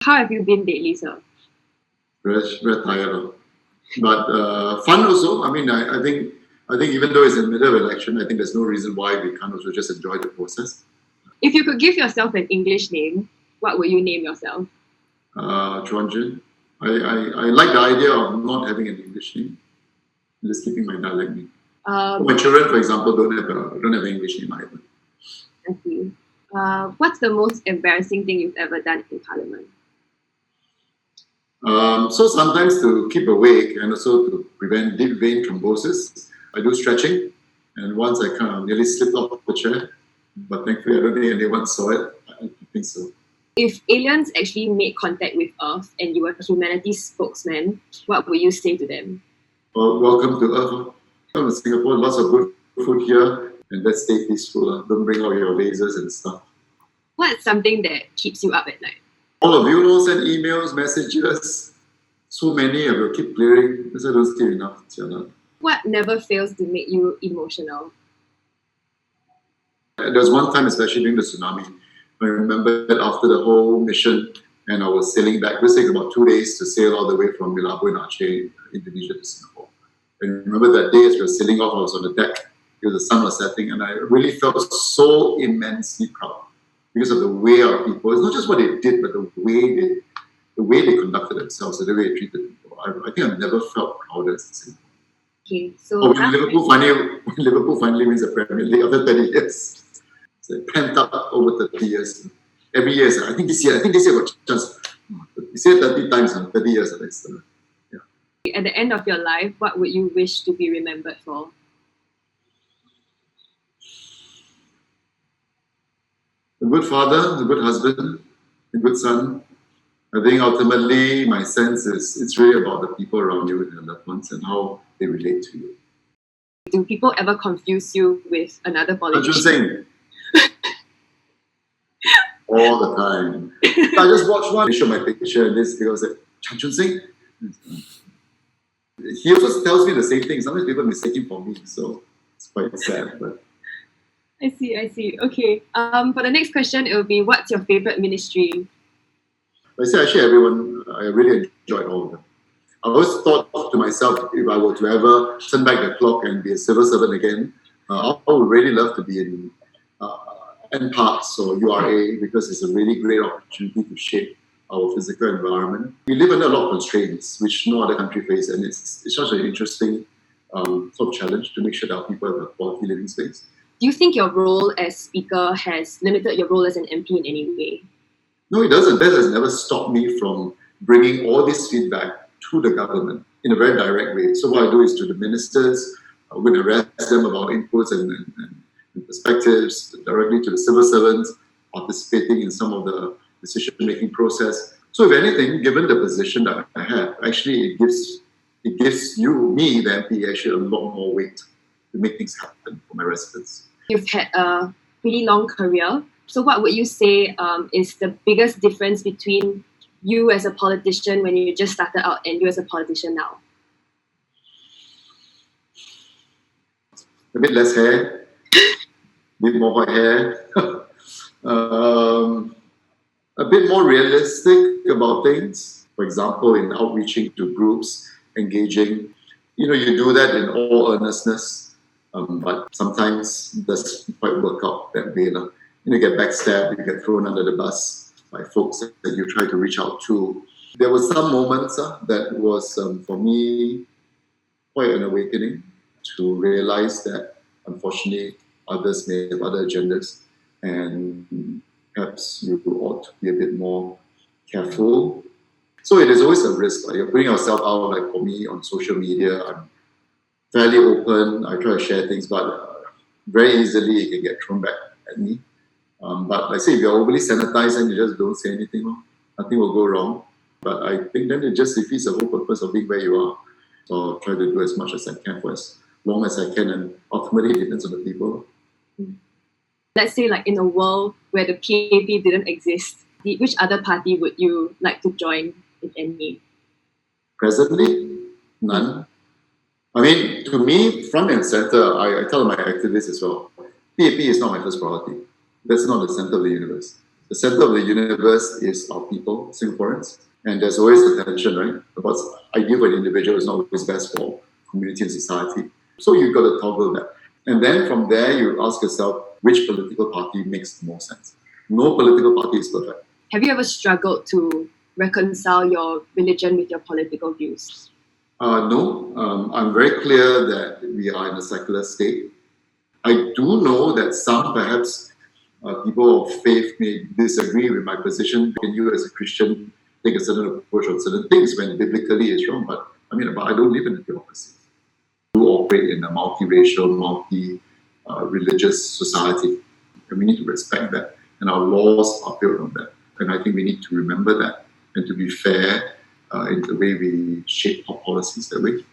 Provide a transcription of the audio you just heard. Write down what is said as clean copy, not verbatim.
How have you been lately, sir? Very tired. But fun also. I mean, I think even though it's in the middle of election, I think there's no reason why we can't also just enjoy the process. If you could give yourself an English name, what would you name yourself? Chuan-Jin. I like the idea of not having an English name, just keeping my dialect name. My children, for example, don't have an English name either. I see. What's the most embarrassing thing you've ever done in Parliament? So sometimes to keep awake and also to prevent deep vein thrombosis, I do stretching. And once I kind of nearly slipped off the chair, but thankfully I don't think anyone saw it. I don't think so. If aliens actually made contact with Earth and you were humanity's spokesman, what would you say to them? Well, welcome to Earth. Welcome to Singapore, lots of good food here, and let's stay peaceful. Don't bring out your lasers and stuff. What's something that keeps you up at night? All of you know, send emails, messages. So many, I will keep clearing because I don't sleep enough. What never fails to make you emotional? There was one time, especially during the tsunami, I remember that after the whole mission, and I was sailing back. It was taking about 2 days to sail all the way from Bilabo in Aceh, Indonesia, to Singapore. And remember that day as we were sailing off, I was on the deck because the sun was setting, and I really felt so immensely proud because of the way our people, it's not just what they did, but the way they conducted themselves, the way they treated people. I think I've never felt prouder as a Singapore. Okay, so when Liverpool finally wins the Premier League after 30 years. So pent up over 30 years. Every year, I think this year got a chance. This year 30 times, 30 years. Yeah. At the end of your life, what would you wish to be remembered for? A good father, a good husband, a good son. I think ultimately my sense is it's really about the people around you and your loved ones and how they relate to you. Do people ever confuse you with another politician? Chuan-Jin all the time. I just watched one, they showed my picture and this because Chuan-Jin. He also tells me the same thing. Sometimes people mistake him for me, so it's quite sad. But I see. Okay. For the next question, it will be, what's your favorite ministry? I say actually everyone, I really enjoyed all of them. I always thought to myself, if I were to ever turn back the clock and be a civil servant again, I would really love to be in NParks or URA because it's a really great opportunity to shape our physical environment. We live under a lot of constraints, which no other country faces, and it's such an interesting sort of challenge to make sure that our people have a quality living space. Do you think your role as speaker has limited your role as an MP in any way? No, it doesn't. That has never stopped me from bringing all this feedback to the government in a very direct way. So what I do is to the ministers, I'm going to ask them about inputs and perspectives, directly to the civil servants participating in some of the decision-making process. So if anything, given the position that I have, actually it gives me, the MP, actually a lot more weight to make things happen for my residents. You've had a pretty long career. So what would you say is the biggest difference between you as a politician when you just started out and you as a politician now? A bit less hair, a bit more white hair, a bit more realistic about things. For example, in outreaching to groups, engaging, you do that in all earnestness, but sometimes it doesn't quite work out that way. You get backstabbed, you get thrown under the bus by folks that you try to reach out to. There were some moments that was, for me, quite an awakening to realize that, unfortunately, others may have other agendas and perhaps you ought to be a bit more careful. So it is always a risk. You're putting yourself out, like for me, on social media. I'm fairly open. I try to share things, but very easily it can get thrown back at me. But like I say, if you're overly sanitized and you just don't say anything, nothing will go wrong. But I think then it just defeats the whole purpose of being where you are. So I'll try to do as much as I can for as long as I can, and ultimately it depends on the people. Let's say like in a world where the PAP didn't exist, which other party would you like to join, if any? Presently, none. I mean, to me, front and center, I tell my activists as well, PAP is not my first priority. That's not the center of the universe. The center of the universe is our people, Singaporeans. And there's always a tension, right? What's ideal for an individual is not always best for community and society. So you've got to toggle that. And then from there, you ask yourself, which political party makes the most sense? No political party is perfect. Have you ever struggled to reconcile your religion with your political views? No, I'm very clear that we are in a secular state. I do know that some, perhaps, people of faith may disagree with my position. Can you, as a Christian, take a certain approach on certain things when biblically it's wrong? But I don't live in a democracy. We operate in a multiracial, multi-religious society, and we need to respect that. And our laws are built on that. And I think we need to remember that and to be fair in the way we shape our policies that way.